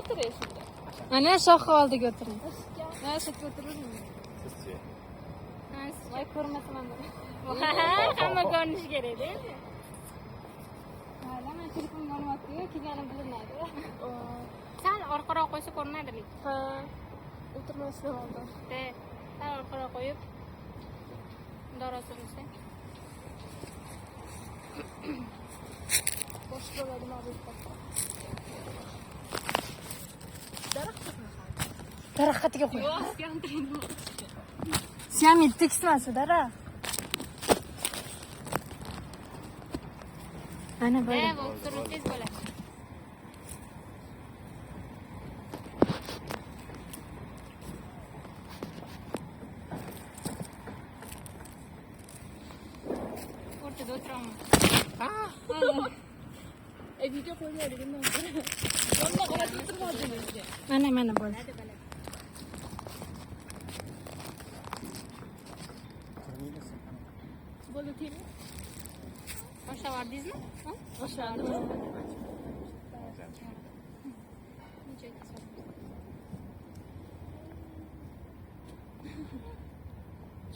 o'tiring shunda. Mana shoxi oldiga o'tiring. Mana shu yerga o'tirurmi? Sizchi? Voy ko'rmasaman buni. Hamma ko'rinishi kerak-da endi. Hala men telefonga olmayapti-ku, kelganim bilinadi. Sal orqaroq qo'ysa ko'rinadi. Ha. O'tirmasdan oldin. Sal orqaroq qo'yib dorasini Bosh bo'ladi ma'lumot. Daraxtiga qo'y. yo'q, skamtiraydi. Siyami teksmasi daraxt. Ana böyle. Bu turib tez bo'ladi. O'rtada o'tiraman. Video qo'ymaydi bundan sonra. Yonma qarab o'tirmadingizga. Mana böyle. Bo'ldi temi? Boshlavardingizmi? Boshladim.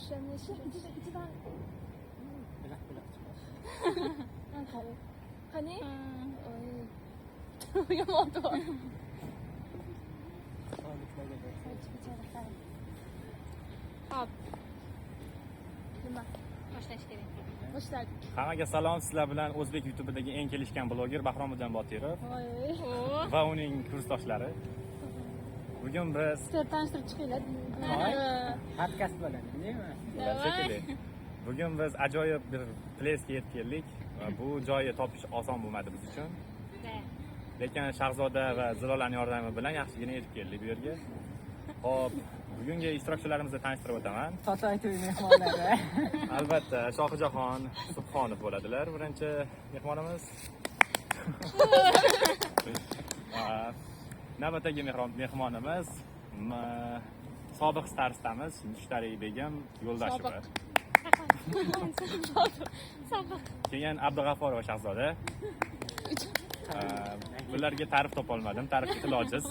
Shamish ichidan qani? Oy. Yomon to'g'ri. Hop, Nima? boshlash kerak. Boshladik. Hammaga salom, sizlar bilan O'zbek YouTube'dagi eng kelishgan bloger Bahromiddin Botirov Voy. va uning kursdoshlari. Bugun biz Tanishtirib chiqinglar. Podkast bo'ladi, nima? shekilli. Bugun biz ajoyib bir place'ga yetib keldik. Bu joyni topish oson bo'lmadi biz uchun. Lekin Shahzoda va Zilolaning yordami bilan yaxshigina yetib keldik bu yerga. Xo'p, bugungi ishtirokchilarimizni tanishtirib o'taman. Totoy to'y mehmonlari. Albatta, Shohijahon Subhonov bo'ladilar. Birinchi mehmonimiz. Navbatdagi mehmonimiz sobiq starostamiz Mushtariy Begim Yo'ldasheva. Keyin Abdug'afforova Shahzoda. Bularga ta'rif topolmadim, ta'rifga ilojiz.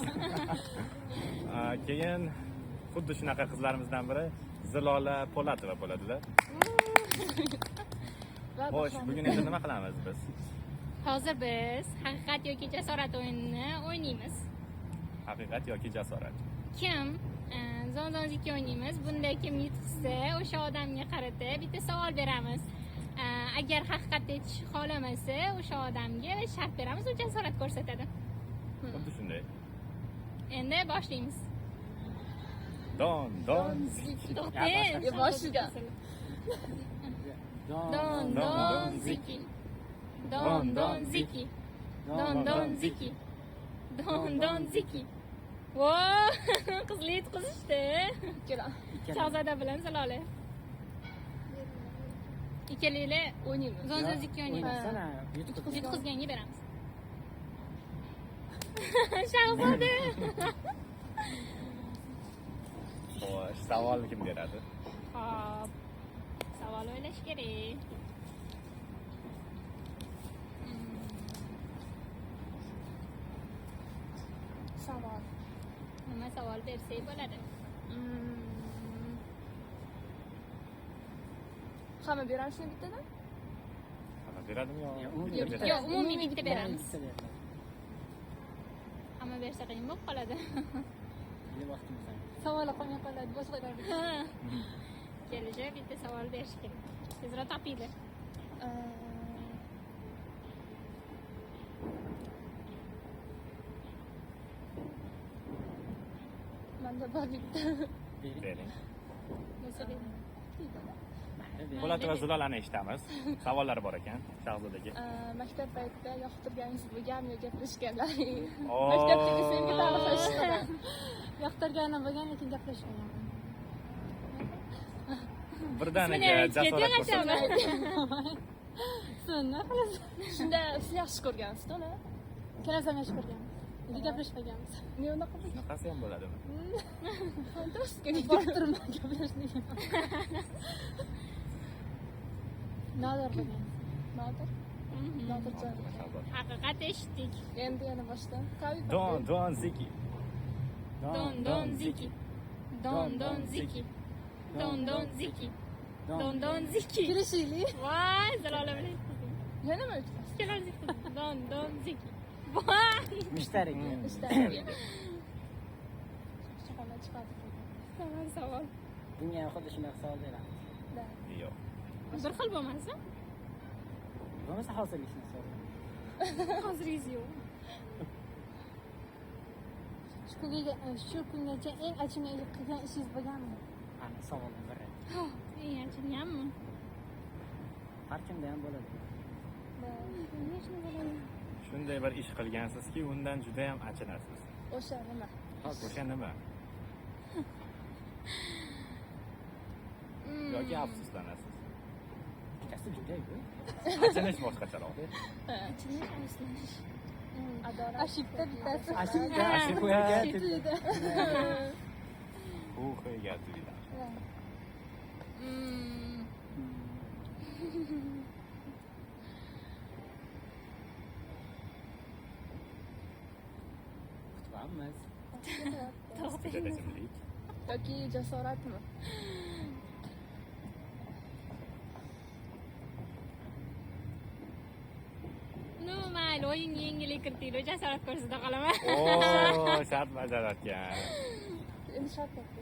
Keyin xuddi shunaqa qizlarimizdan biri Zilola Po'latova bo'ladilar. Xo'sh, bugun endi nima qilamiz biz? Hozir biz haqiqat yoki jasorat o'yinini o'ynaymiz. Haqiqat yoki jasorat? Kim zon-zonziki o'ynaymiz. Bunda kim yutqizsa, o'sha odamga qarata bitta savol beramiz. Agar haqiqatni aytish xohlamasa, o'sha odamga shart beramiz, u jasorat ko'rsatadi. Xuddi shunday. Endi boshlaymiz. Don ziki. Ya boshiga. Don ziki. Don ziki. Don ziki. Don ziki. Vo, qizli yutqizishdi. Shahzoda bilan Zilola. Ikkalanglar O'ynaymiz. zon-zonziki o'ynaymiz. Sana Yutqizganga beramiz. Shahzoda. Xo'sh, savolni kim beradi? Hop. Savol o'ylash kerak. Savol. Nima savol bersak bo'ladi? Hamma beramizmi bittadan? Hamma beradimi yo? Yo'q, umumiy bitta beramiz. Hamma bersa qiyin bo'lib qoladi. Savol qolmay qoladi, boshqalar. Kelajak bitta savol berish kerak. Tezroq topinglar. Menda bor bitta. Bering. Bo'lsa bering. Po'latova Zilolani eshitamiz. Savollari bor ekan Shahzodaga. Maktab paytida yoqtirganingiz bo'lganmi yo gaplashganlar? Oo. Maktabdagi sevgi tarixlashdi. Yoqtirganim bo'lgan, lekin gaplashmagan. Birdaniga jasorat ko'rsatdi. Nima qilasiz? Shunda siz yaxshi ko'rgansiz, uni? Ikkalamiz ham yaxshi ko'rganmiz. Nega gaplashmaganmiz? Men unaqa qildim. Shunaqasi ham bo'ladimi? Fantastika. Bortirman gaplashmagan. Nodir bo'lgan. Nodir. Nodirjon. Haqiqat eshitdik. Endi yana boshdan. Don Ziki. Don Ziki. Don Ziki. Don Ziki. Don Ziki. Kelishaylik. Voy, Zalola bilan. Yana nima aytasiz? Kelardik. Don Ziki. Voy. Mushtarak. Chaqalar chiqadi. Savol. Bunga ham xuddi shunaqa savol beramiz. Yo'q. Bir xil bo'lmasa? Bo'lmasa hozirlikni so'raymiz. Hoziringiz yo'q. Shu kungacha eng achinarli qilgan ishingiz bo'lganmi? Ana savolni biri. Eng achinganmi? Har kimda ham bo'ladi. Shunday bir ish qilgansizki, undan juda ham achinasiz. O'sha nima? O'sha nima? Yoki afsuslanasiz. Ikkasi juda yo'q. Achinish boshqacharoq. Adolat. Ashibda bittasi. Ashibda. U qo'yga tuyda. Kutamiz. Juda jimlik. Yoki jasoratmi? No, mayli, o'yinga yengillik kiritinglar, jasorat ko'rsata qolaman. Oo, shart bajararkan. Endi shart topdi.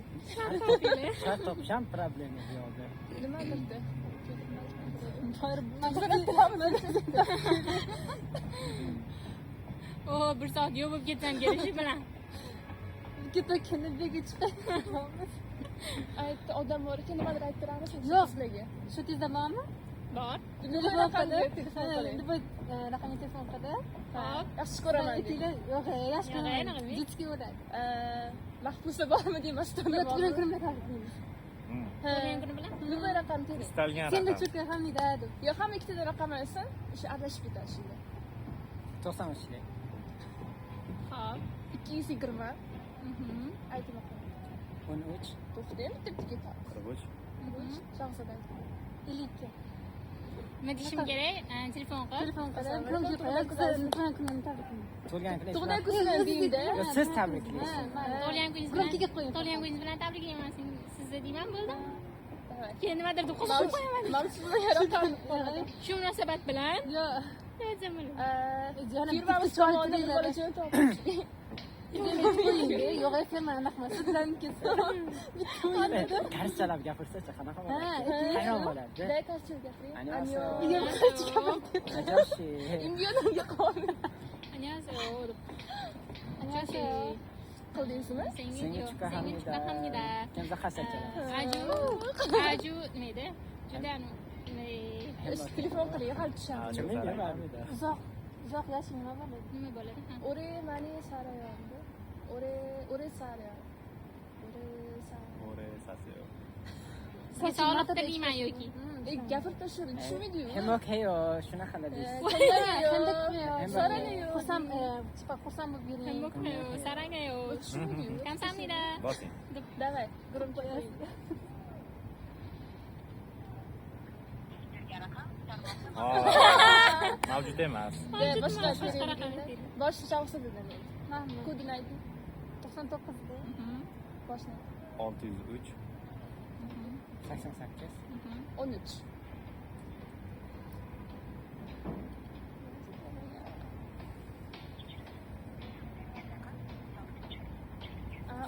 Shart topish ham problema yo'q. Nima qildi? O, bir soat yo'q bo'lib ketsam kelishi bilan. Ketayotganda bega chiqadi. Aytdi, odam bor ekan, nimadir ayttiramiz Yo'q. sizlarga. Shu tezda bormi? Bor. Telefon qildi. Telefon qiling. Raqamga telefon qildi. Hop, yaxshi ko'raman. Aytinglar, yo'q, yaxshi Yo'q, ko'raman. nima qilmaydi? Jutski bo'ladi. Mahfusa bormi demasdan. Ular turar kunimda tabriklaymiz. Ko'rgan kuni bilan. Nima raqam tering? Istalgan Senda raqam. cho'kka hamida deb. Yo'q, hamma ikkita raqam olsin, o'sha adashib ketadi shunda. 93. Hop. 220. Mhm. Ayting bakalım. 13. To'xtang, bitta ketadi. 43. Shahzoda ayting. 52. Nima deyishim kerak? Telefon qil. Telefon qilib, konki qo'yib, tug'ilgan kunimni tabriklaymiz. Tug'ilgan kuningiz Tug'ilgan bilan. kuningiz deydi. Yo, siz tabriklaysiz. Tug'ilgan kuningiz Konkiga qo'ying. Tug'ilgan kuningiz bilan tabriklayman sizni deyman, bo'ldi. Evet. Keyin nimadir deb qo'shib qo'yaman. Mavsumni yaratgan. Shu munosabat bilan Yo'q. Firmamiz tomonidan bir bola joy topdik. Yo'q, firma anaqa emas. Sizlarni ketsin. Qarshilab gapirsa-chi, qanaqa Ha, bo'ladi? Hayron bo'ladi. Day qarshi gapiring. Annyeonghaseyo. Annyeong. Ajoshi. Imyonimga qoldi. Annyeonghaseyo. Annyeonghaseyo. Qildingizmi? Senga chuka hamida. Kimsa qarsakcha. Aju nima edi? Juda Telefon qiling, hal tushaman. Uzoq yashing nima bo'ladi? nima bo'ladi? Ore mani sarayondi. Ore sarayon. Ore saseyo. Sog'liq deyman yoki. Gapirib tashladim, tushunmaydi-yu. Hemokheyo, shunaqa deysiz. Saranayo. Xursand bo'lib yuring. Hemokheyo, sarangayo. Tushunmaydi-yu. Kamsamnida. Bosing. Давай, громко говори. Mavjud emas. Boshqa Boshqa raqam ayting. Boshqa shahzoda dedi. Mahmud. Kodini ayting. 99 da. Boshla. 603. 88. 13.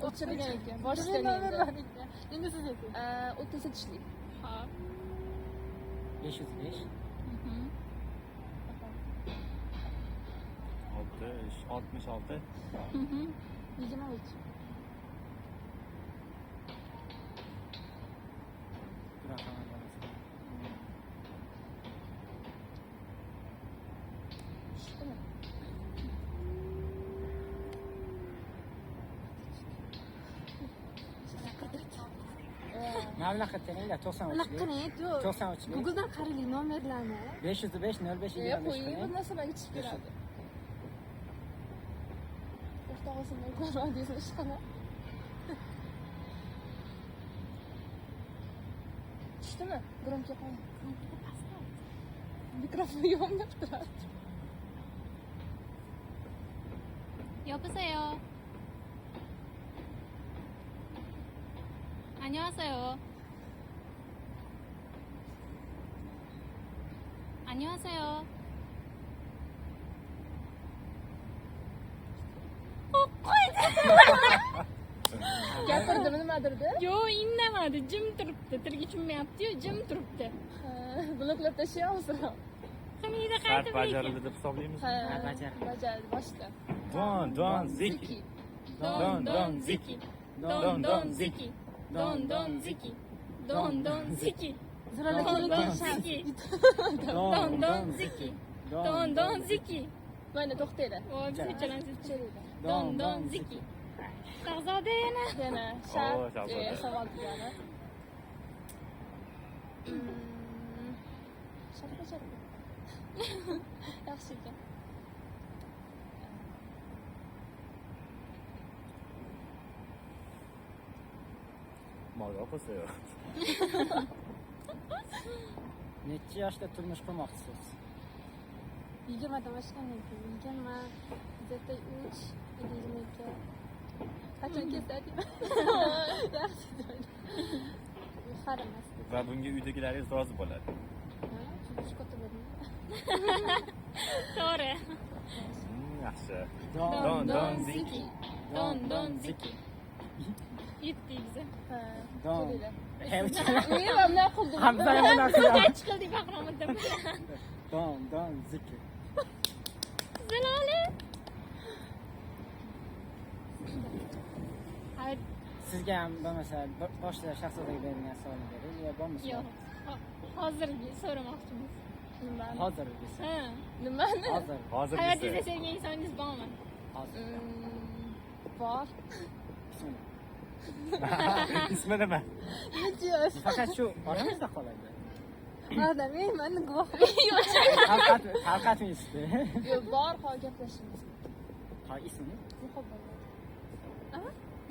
O'chirilgan ekan. Boshdan endi. Endi siz ayting. 38lik. Hop. 505. 66. 23. Raqam bo'lmasa. Mablag' teringlar 93. Unaqa qiling, 93. Googledan qaraylik nomerlarni. 505 05 Qo'ying, bir narsalarga chiqib keladi. O'rtog'isini aytmadim, deysiz ishqana. Tushdimi? Громко qo'ying. Mikrofon yonib turadi. 여보세요. 안녕하세요. 안녕하세요. Gapirdimi, nimadirdi? Yo, indamadi, jim turibdi. Tilga tushmayapti-yu, jim turibdi. Bloklab tashlayapsizmi? Hamida Shart qaytib bajarildi deb hisoblaymiz. Ha, bajardi. bajardi, boshqa. Don ziki. Don ziki. Don ziki. Don ziki. Don ziki. Don ziki. Don ziki. Don ziki. Mana to'xtanglar. Voy, biz uchalamiz Cherida. Don ziki. Shahzoda yana. Yana Oh, shart shahzoda. savol beradi. Shart. Yaxshi ekan. Molga qo'sayo. Necha yoshda turmush qurmoqchisiz? 20 dan oshgandan keyin 20, 3, 22. Qachon kesadi? Yaxshi joyda. Qaramas. Va bunga uydagilaringiz rozi bo'ladi. Turmush ko'taradi. To'g'ri. Yaxshi. Don ziki. Don ziki. Yetdik biza. Ha, Don. cherida. Hemcha. Men ham nima qildim? Hamza nima qildi? Kaç qildik bahromiddin. Don zikr. Zilola. Hadi. Sizga ham bo'lmasa boshida Shahzodaga berilgan savolni bering, yo bo'lmasa? Yo'q. Hozirgi so'ramoqchimiz. Nimani? Hozirgisi. Ha. Nimani? Hozir. Hayotingizda sevgan insoningiz bormi? Hozir. Bor. Ismini. Ismi nima? Necha yosh? Faqat shu oramizda qoladi. Adam, meni guvoh. Talqatmizda. Yo'q, bor, hozir gaplashamiz. Ha, ismini? Muhabbat.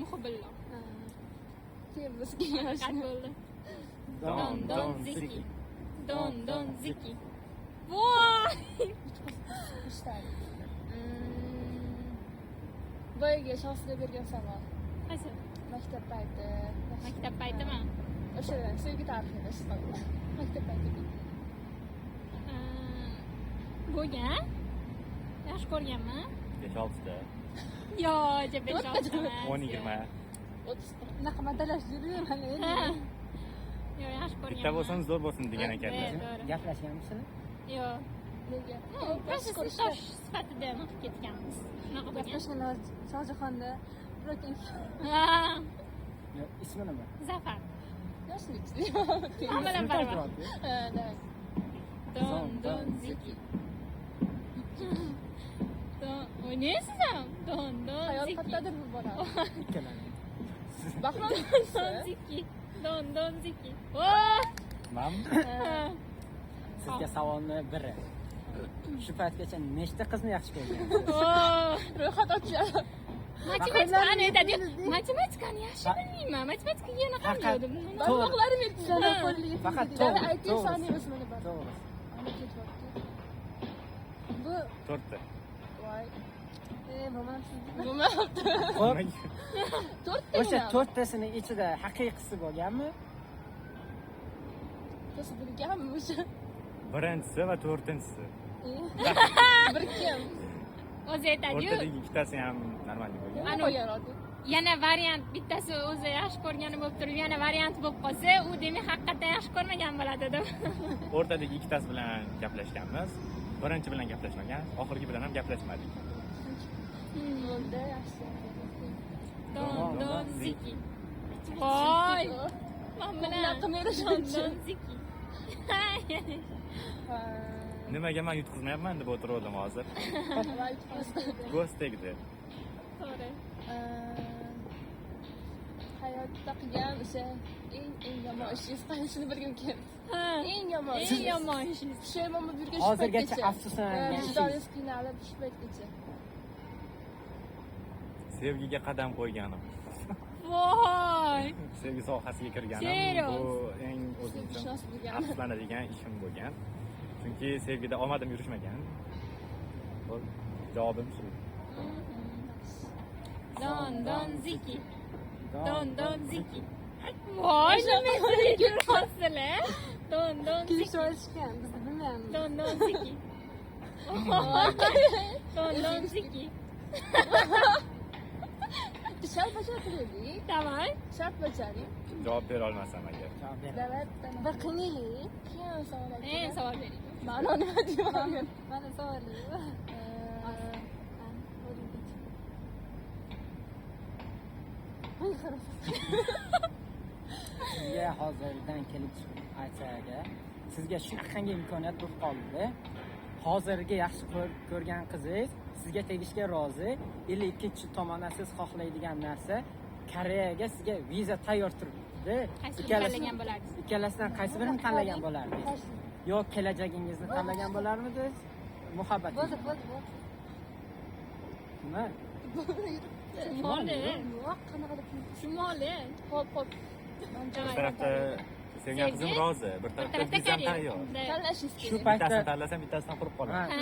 Muhibbillo. Keyin bizga yosh. Qat bo'ldi. Don ziki. Don ziki. Voy! Ishtadi. Boyaga Shahzoda bergan savol. Qaysi? Maktab payti. Maktab paytimi? O'sha sevgi tarixida ishlaydi. Maktab payti. Bo'lgan? Yaxshi ko'rganmi? 5-6 ta. Yo, jab 5-6. 10-20. 30. Unaqa madalashtirib mana Ha. endi. Yo, yaxshi ko'rganman. Bitta bo'lsin zo'r bo'lsin degan ekanlar. To'g'ri. Gaplashganmisizlar? Yo. Nega? Просто tosh sifatida o'qib ketganmiz. Shunaqa bo'lgan. Gaplashganda Shohjahonda prokin. Ha. Yo, ismi nima? Zafar. Yoshlik. Hammalar baravar. Ha, davay. Don ziki. Oynaysiz ham? Don Hayot ziki. qayerdadir bu bola. Ikkalani. Bahrom Don ziki. Don ziki. Oh! Manmi? Sizga savolni biri. Shu paytgacha nechta qizni yaxshi ko'rgansiz? Oh! ro'yxat ochadi. Matematikani aytadi. Matematikani yaxshi bilmayman. Matematikaga yana qanday edim. Barmoqlarim yetishadi. Faqat Davay to'g'ri. ayting sani o'smani bor. To'g'ri. Ana ketyapti. Bu 4 ta. voy. Bo'lmabsiz. Bo'lmabdi. Xo'p, To'rtta. o'sha to'rttasini ichida haqiqiysi bo'lganmi? To'si bilganmi o'sha? Birinchisi va 4-tinchisi. Bir kim? O'zi aytadi-yu. O'rtadagi ikkitasi ham normalniy bo'lgan. Nima qo'ygan edi? Yana variant bittasi o'zi yaxshi ko'rgani bo'lib turib, yana variant bo'lib qolsa, u demak haqiqatan yaxshi ko'rmagan bo'ladi deb. O'rtadagi ikkitasi bilan gaplashganmiz. Birinchi bilan gaplashmagan, oxirgi bilan ham gaplashmadik. Bo'ldi, yaxshi. Don ziki. Voy! Men bilan Naqamera don ziki. Nimaga men yutqizmayapman deb o'tirdim hozir. Ko'z tegdi. To'g'ri. Hayotda qilgan o'sha eng yomon ishingiz qaysini bilgim keldi. Ha. Eng yomon. Eng yomon ishingiz. Pushaymon bo'lib yurgan Hozirgacha afsuslangan Vijdoningizz qiynalib shu paytgacha. Sevgiga qadam qo'yganim. Voy! Sevgi sohasiga kirganim Serios? bu eng o'zim uchun Sevgishunos bo'lgan. afsuslanadigan ishim bo'lgan. Chunki sevgida omadim yurishmagan. Xo'p, javobim shu. Don ziki. Don. Don ziki. Voy, nima yurasizlar? Don Kelib ziki. olishgan, biz bilmaymiz. Don ziki. Don ziki. Shart bajartirdik. Tamam. Shart bajaring. Javob bera olmasam agar. Javob ber. Davlat. Bir qiynaylik. Qiyin savol Savol bering. Ma'no nima deyapman? Mana savolli. Sizga hozirdan kelib chiqib aytsa agar, sizga shunaqangi imkoniyat bo'lib qoldi. Hozirgi yaxshi ko'rgan qizingiz sizga tegishga rozi, ikkinchi tomondan siz xohlaydigan narsa Koreyaga sizga viza tayyor turibdi. Qaysi tanlagan bo'lardingiz? Ikkalasidan qaysi birini tanlagan bo'lardingiz? Yo kelajagingizni tanlagan bo'larmidingiz? Muhabbatingizni. Bo'ldi. Nima? Shimoli. Yo'q, qanaqa Shimoli. Hop. Bir tarafda sevgan qizim rozi, bir tarafda vizam tayyor. Tanlashingiz Shu kerak. paytda Bittasini tanlasam, bittasini qurib qolaman. Ha,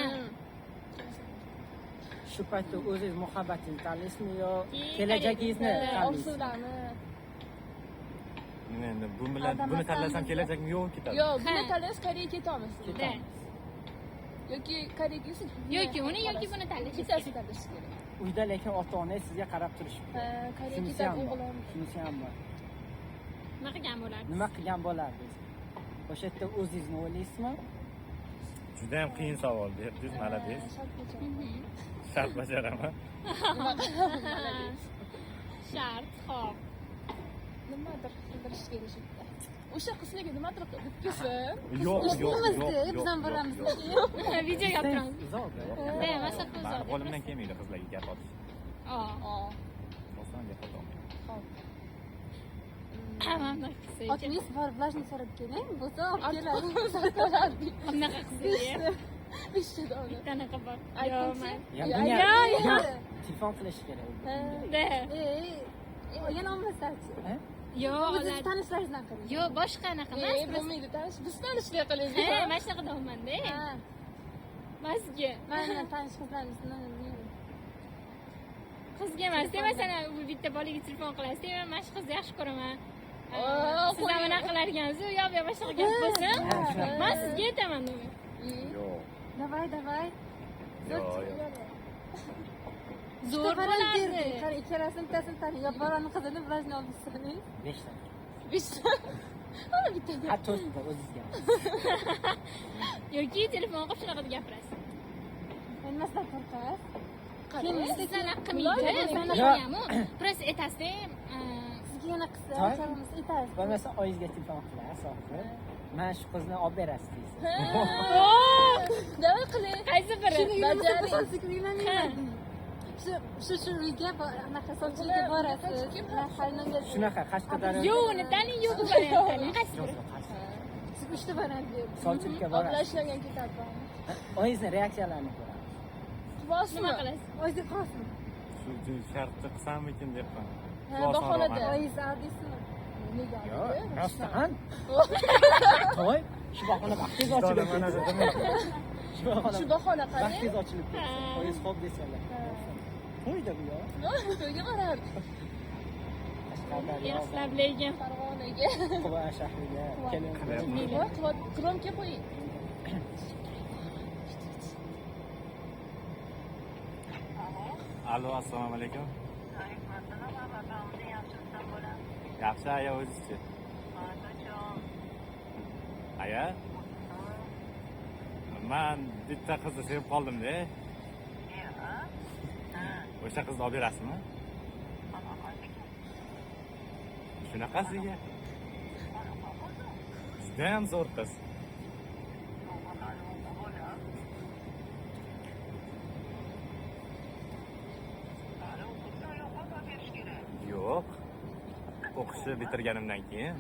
shu paytda o'zingiz muhabbatingizni tanlaysizmi yo kelajagingizni tanlaysiz? Orzularni. Men endi buni tanlasam kelajagim yo'q ketadi. Yo'q, buni tanlasangiz Koreyaga ketamiz. Da. Yoki Koreyaga ketsin. Yoki uni yoki buni tanlashingiz Bittasini kerak. tanlashingiz kerak. Uyda lekin ota-onangiz sizga qarab turishibdi. Koreyaga Shunisi ketadi ham bor. o'g'lim. Shunisi ham bor. Nima qilgan bo'lardingiz? Nima qilgan bo'lardingiz? O'sha yerda o'zingizni o'ylaysizmi? Juda ham qiyin savol berdingiz, malades. Shart bajaring. Shart bajaraman. Shart, xo'p. Nimadir qildirish kerak shu yerda. O'sha qizlarga nimadir bitkisin. Yo'q. Biz ham boramiz. Videoga turamiz. Uzoqda. Da, masafa Mani uzoq. qo'limdan kelmaydi qizlarga gap otish. Oson gap otaman. Tamam, qilsa. Otingiz bor, vlajni so'rab keling. Bo'lsa olib keladi. Qanaqa qilsa? Ishda uni. Qanaqa bor? Aytingchi. Ya, telefon qilish kerak. Da. Yana olmasachi. Yo'q, O'zingiz tanishlaringizdan qiling. yo'q, boshqa anaqa emas. Bo'lmaydi, tanish. Biz tanishlik qilaylik. Mana shunaqa deyapman-da. Ha, Mazga. mana tanish qizlarimizni Qizga emas, masalan, u bitta bolaga telefon qilasiz, men mana shu qizni yaxshi ko'raman. Siz ham unaqa qilarkansiz, u yo'q, boshqa gap bo'lsin. Men sizga aytaman uni. Yo'q. Davay. Yo'q. Zo'r bo'lardi. Qara ikkalasini bittasini tani. Yo bolani qizini vlajni olib chiqsangiz. 5 ta. Ana bitta. Ha, 4 ta o'zingizga. Yoki telefon qilib shunaqa deb gapirasiz. Nimadan qo'rqasiz? Kim sizdan qilmaydi, sizdan Yo'q. qilganmi? Просто aytasizda, Sizga yana qilsa, Toy. chalamiz aytasiz. Bo'lmasa oyingizga telefon qilasiz, oxiri. Mana shu qizni olib berasiz deysiz. Davay qiling. qaysi biri? Bajaring. Shu uyga anaqa sovchilikka borasiz. Qaynonangiz. Shunaqa Qashqadaryo. Yo'q, uni taning, yo'q variantini. Qaysi biri? Siz uchta borasiz. Sovchilikka borasiz. Oblashlangan ketadi. Oyingizni reaksiyalarini ko'ramiz. Bosmi? Nima qilasiz? O'zingiz qolsin. Shu shartni qilsammikin deyapman. Bahonada. Oyingiz aldingizmi? Nega? Yo'q, rostdan. To'y, shu bahona vaqtingiz ochilib Mana ketdi. Shu bahona qarang. Vaqtingiz ochilib ketdi. Oyingiz xo'p desalar. To'yda bu yo. To'yga qarar. Qashqadaryo. Yaxshilab lekin. Farg'onaga. Quva shahriga kelin. Qur'onga qo'ying. Alo, assalomu alaykum. Yaxshi, aya o'zizchi. Aya? Men bitta qizni sevib qoldim-da. O'sha qizni olib berasizmi? Shunaqasiga. Juda ham zo'r qiz. Yo'q. O'qishni bitirganimdan keyin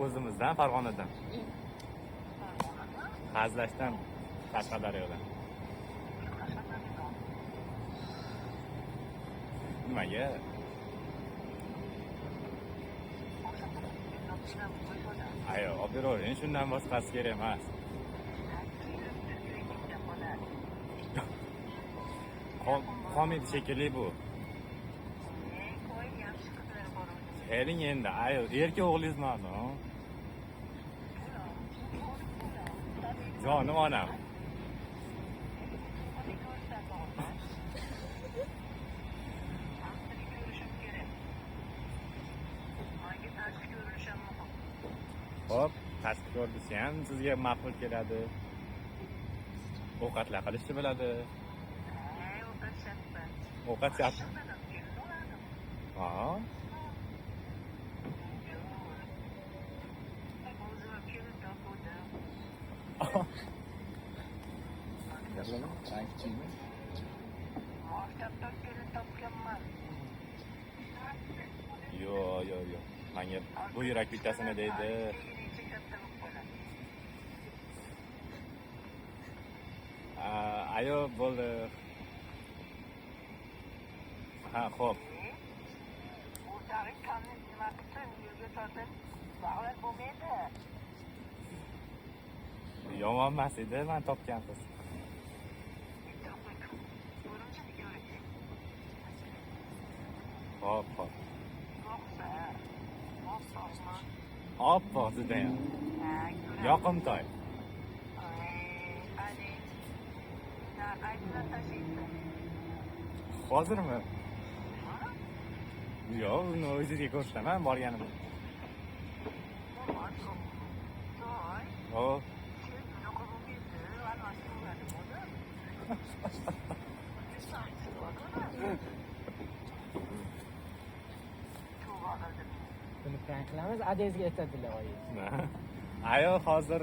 o'zimizdan Farg'onadan. Qazlashdan Qashqadaryodan. Nimaga? Ayo, olib beravering, shundan boshqasi kerak emas. Qolmaydi shekilli bu. Keling endi, ayo, erkak o'g'lingizman. Jonim onam. Hop, tashqi ko'rinishi ham sizga ma'qul keladi. Ovqatlar qilishni biladi. Ovqat shart. Ha. Yo. Menga bu yurak bittasini deydi. Ayo, bo'ldi. Ha, xo'p. Yomon emas edi, men topgan qiz. Hop. Oppoq judayam. Yoqimtoy. Hozirmi? Yo'q, uni o'zingizga ko'rsataman borganimda. Hop. Buni prank qilamiz, adezga aytadilar oyi. Ayo, hozir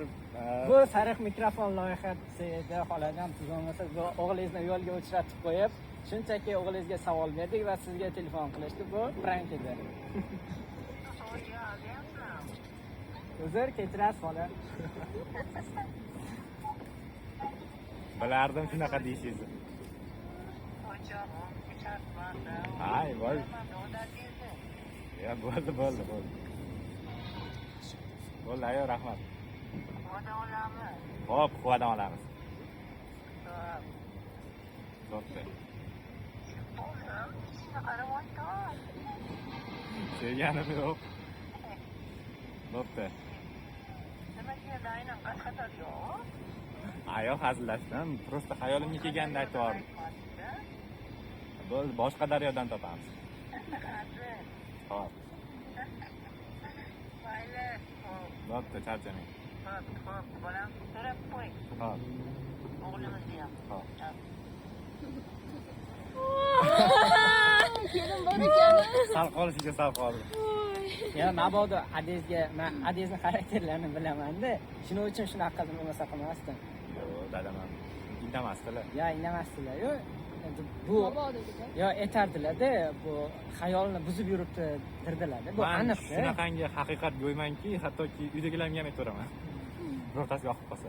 Bu sariq mikrofon loyihasida xohlagan tuzilmasi bu o'g'lingizni yo'lga uchratib qo'yib, shunchaki o'g'lingizga savol berdik va sizga telefon qilishdi. Bu prank edi. Uzr, kechirasiz xola. bilardim shunaqa deyishingizni. Ay, voy. Ya, bo'ldi. Bo'ldi, ayo, rahmat. Hop, quvadan olamiz. Bo'pti. Sevganim yo'q. Bo'pti. Ayo, hazillashdim. Prosta hayolimga kelganini aytdim. Bo'ldi, boshqa daryodan topamiz. Hop. Bo'pti, charchamang. Bolam, so'rab qo'y. Hop. O'g'limizni ham. Hop. Kelin bor ekan. Sal qolishiga sal qoldi. Ya, mabodo men adezni xarakterlarini bilaman-da. Shuning uchun shunaqa qilmasa qilmasdim. Yo'q, dadam indamasdilar. Ya, indamasdilar. Yo'q. Bu Mabodo dedi. yo aytardilar-da, bu xayolni buzib yuribdi dirdilar-da. Bu Men aniq-da. shunaqangi haqiqat go'ymanki, hattoki uydagilarga ham aytaveraman. Birortasiga yoqib qolsa.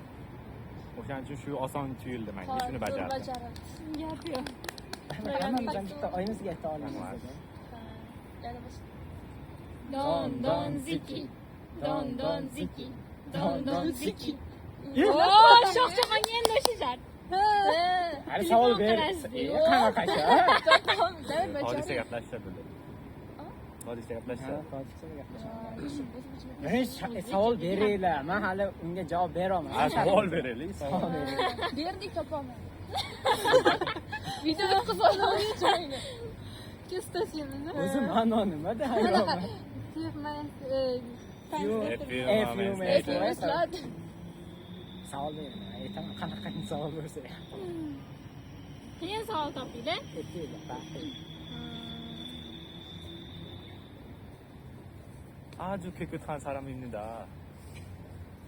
O'shaning uchun shu oson tuyuldi menga, shuni bajardim. Gap yo'q. Hammamizdan bitta oyimizga ayta olamiz. Yana boshqa. Don ziki. Don ziki. Don ziki. Shohjahonga endi o'sha shart. Hali savol ber. Qanaqa qacha? Hodisa gaplashishadi. Hodisa gaplashishadi. Savol beringlar. Men hali unga javob beraman. Savol beraylik. Savol beringlar. Berdik topaman. Videoda qizaloqni joyini. Kestasiyamiz. O'zi ma'no nimada hayron? Savol bering. Aytaman, qanaqa savol bersa. Keyin savol topingda. Aju Kekutxon Saramimnida.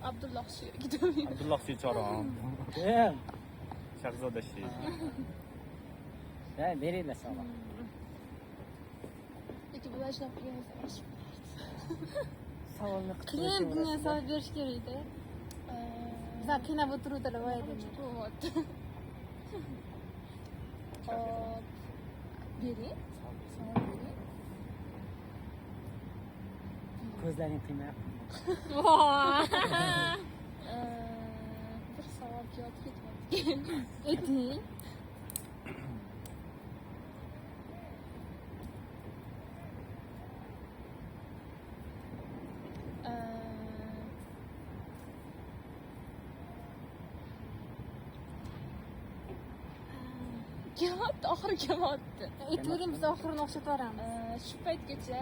Abdulloh Shir gidiyorum. Abdulloh Silchoron. Kim? Shahzoda Shir. Ha, beringlar savol. Peki bu yaşdan kıyamaz. Savolni Keyin bunga savol berish kerak-da. Bizlar qiynab o'tiruvdilar boyagi. Вот. Beri. Ko'zlaring qiynab. Voy. Bir savol javob ketmadi. Ayting. Kelmabdi, oxiri kelmabdi. Aytavering, biz oxirini o'xshatib yuboramiz. Shu paytgacha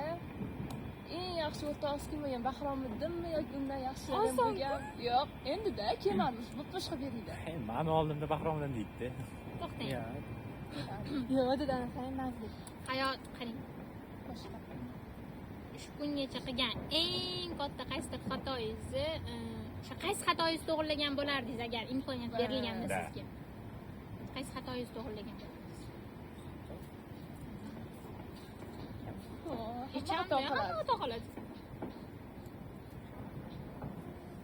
eng yaxshi o'rtog'ingiz kim bo'lgan? Bahromiddinmi yoki undan yaxshi Oson. bo'lgan? Yo'q, endi-da kelmamiz. Boshqa beringda. Mani oldimda Bahromiddin deydi. To'xtang. Yo'q, dedi ana qarang, nazlik. Hayot qarang. Boshqa. Shu kungacha qilgan eng katta qaysidir xatoyingizni, o'sha qaysi xatoyingizni to'g'rilagan bo'lardingiz agar imkoniyat berilganda Da. sizga? Qaysi xatoyingizni to'g'rilagan bo'lardingiz? Hecham xato qiladi.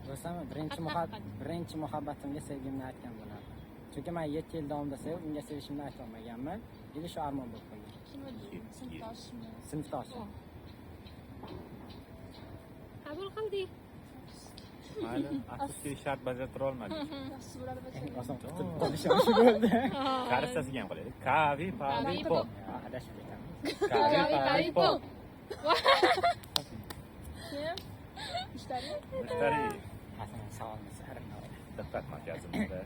Bilsam, Haqiqat. birinchi muhabbatimga sevgimni aytgan bo'lardim. Chunki men 7 yil davomida sevib, unga sevishimni ayta olmaganman. Endi shu armon bo'lib qolgan. Kim edi? Sinfdoshmi? Sinfdoshim. Qabul qildik. Mayli, afsuski shart bajartira olmadik. Yaxshi bo'ladi bajarib. Oson qutulib qolish yaxshi bo'ldi. Karistasiga ham qo'yaylik. Kavi paripo. Adashib ketamiz. Kavi paripo. Kim? Mushtari? Mushtari Hasan savolni sarinda. diqqat markazimizda.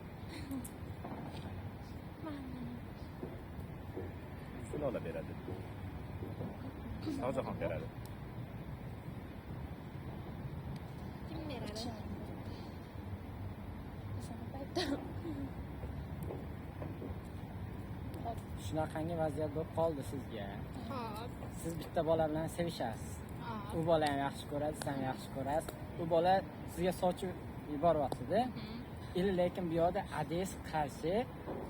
Sulola beradi. Savjaxon beradi. Kim beradi? Shunaqangi vaziyat bo'lib qoldi sizga. Xo'p. Siz bitta bola bilan sevishasiz. Hop. U bola ham yaxshi ko'radi, siz ham yaxshi ko'rasiz. U bola sizga sochib yuboryapti-da. Lekin bu yoqda ades qarshi,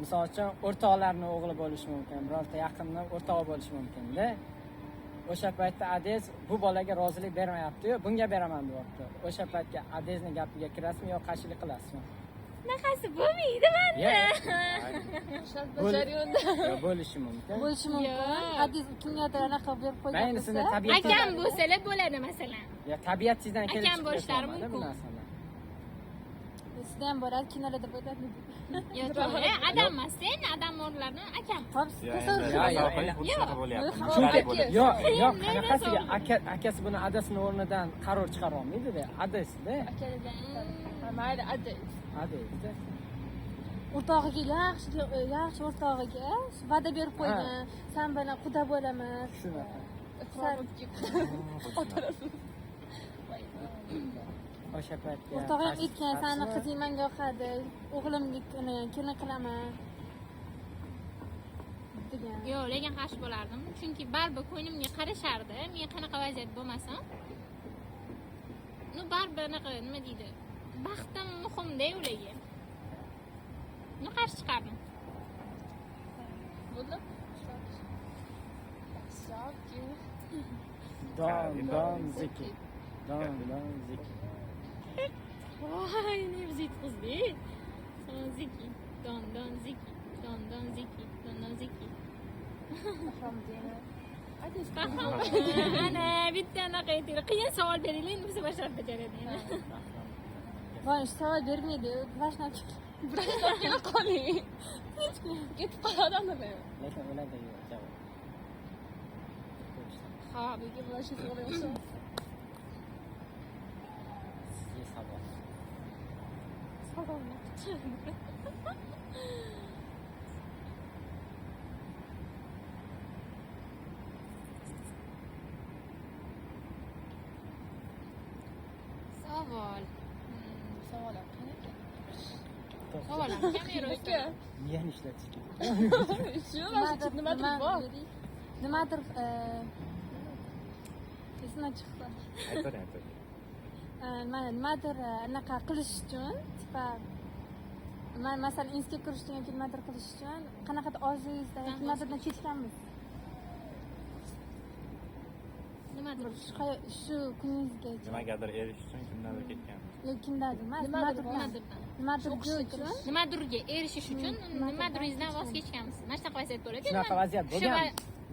misol uchun o'rtoqlarning o'g'li bo'lishi mumkin, birorta yaqinni o'rtog'i bo'lishi mumkin-da. O'sha paytda ades bu bolaga rozilik bermayapti-yu, bunga beraman deyapti. O'sha paytga adesning gapiga kirasizmi yo qarshilik qilasizmi? Bunaqasi bo'lmaydi menda. Shart bajarayotda. Yo, bo'lishi mumkin. Bo'lishi mumkin. Yo'q. Hadis kimgadir anaqa berib qo'ygan Baynisini bo'lsa, tabiat Akam bo'lsalar bo'ladi masalan. ya tabiatsizdan kelib Akam bo'lishlari chiqadi bu mumkin. narsalar. sizda ham bo'ladi, kinolarda bo'ladi. Yo, to'g'ri, adam emas, sen adam o'rnlardan akam. Hop, Ya, tasavvur endi Ya, masofa ya, shunaqa bo'lyapti. Yo'q, Mushtari yo'q, bo'ladi. Yo'q, yo'q, Endi qanaqasiga nasol? akasi buni adasini o'rnidan qaror chiqara olmaydi-da. Adasida. Mayli, adil. Adasida. o'rtog'iga yaxshi o'rtog'iga va'da berib qo'ygan. Sen bilan quda bo'laman. Shunaqa. O'sha paytga. O'rtog'i ham aytgan, seni qizing menga yoqadi, o'g'limga kelin qilaman degan. Yo'q, lekin qarshi bo'lardim. Chunki baribir ko'nglimga qarashardi. Men qanaqa vaziyat bo'lmasam, baribir anaqa nima deydi? Baxtim muhimda ularga. Qarshi chiqardim. Bo'ldi. Don ziki. Don ziki. Voy, ne zit qizdik. Son ziki. Don ziki. Don ziki. Ana bitta anaqa aytaylik. Qiyin savol beringlar, biz bashar bajaradi. Voy, savol bermaydi. Vashnab Kelib qoling. Ketib qoladi nima? Lekin ularda yo'q javob. Xo'p, Nega bular shu to'g'ri o'xshab? Sizga savol. savol. Savolim qanaqa? Savolim kamera Aka, Miyani ishlatish kerak. shu nimadir bor. nimadir esimdan chiqdi. Aytavering. Mana nimadir anaqa qilish uchun, tipa men masalan instiga kirish uchun yoki nimadir qilish uchun qanaqadir orzuyingizdan yoki nimadirdan ketganmiz. Nimadir? Shu kuningizgacha Nimagadir erishish uchun kimdandir ketgan. yoki kimdadir emas, Nimadir nimadirga uchun Nimadirga erishish uchun nimadiringizdan voz kechganmisiz? Mana shunaqa vaziyat bo'ladi. Shunaqa vaziyat bo'lgan.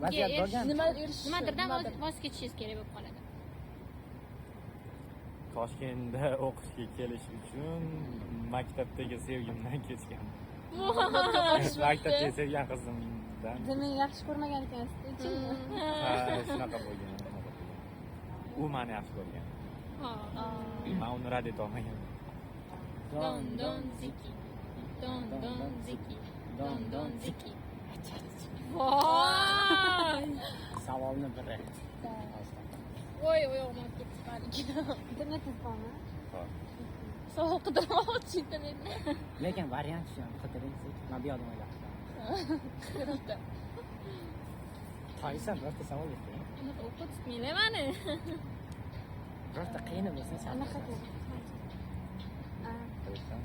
Vaziyat bo'lgan. Nima erishish? Nimadirdan voz kechishingiz kerak bo'lib qoladi. Toshkentda o'qishga kelish uchun maktabdagi sevgimdan kechgan. Maktabda sevgan qizimdan. Demak, yaxshi ko'rmagan ekansiz. Shunaqa bo'lgan. U meni yaxshi ko'rgan. Men uni rad etolmagan. Don don ziki. Don don ziki. Don don ziki. Voy! Savolni biri. Voy, oyog'im ketdi. Internetingiz bormi? Savol qidirmoqchi internetni. Lekin variant shu ham qidiring. Men bu yoqdan o'ylab. Toysan, birorta savol berdi. O'qitmaylar mani. Birorta qiyin bo'lsa Anaqa savol. Topinglar.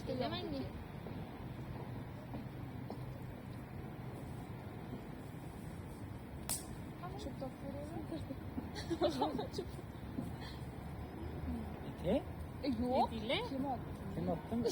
Bilamanmi? Shu topib Yo'q. Yo'q. Dedinglar? Kim oldi? Kim otdimi?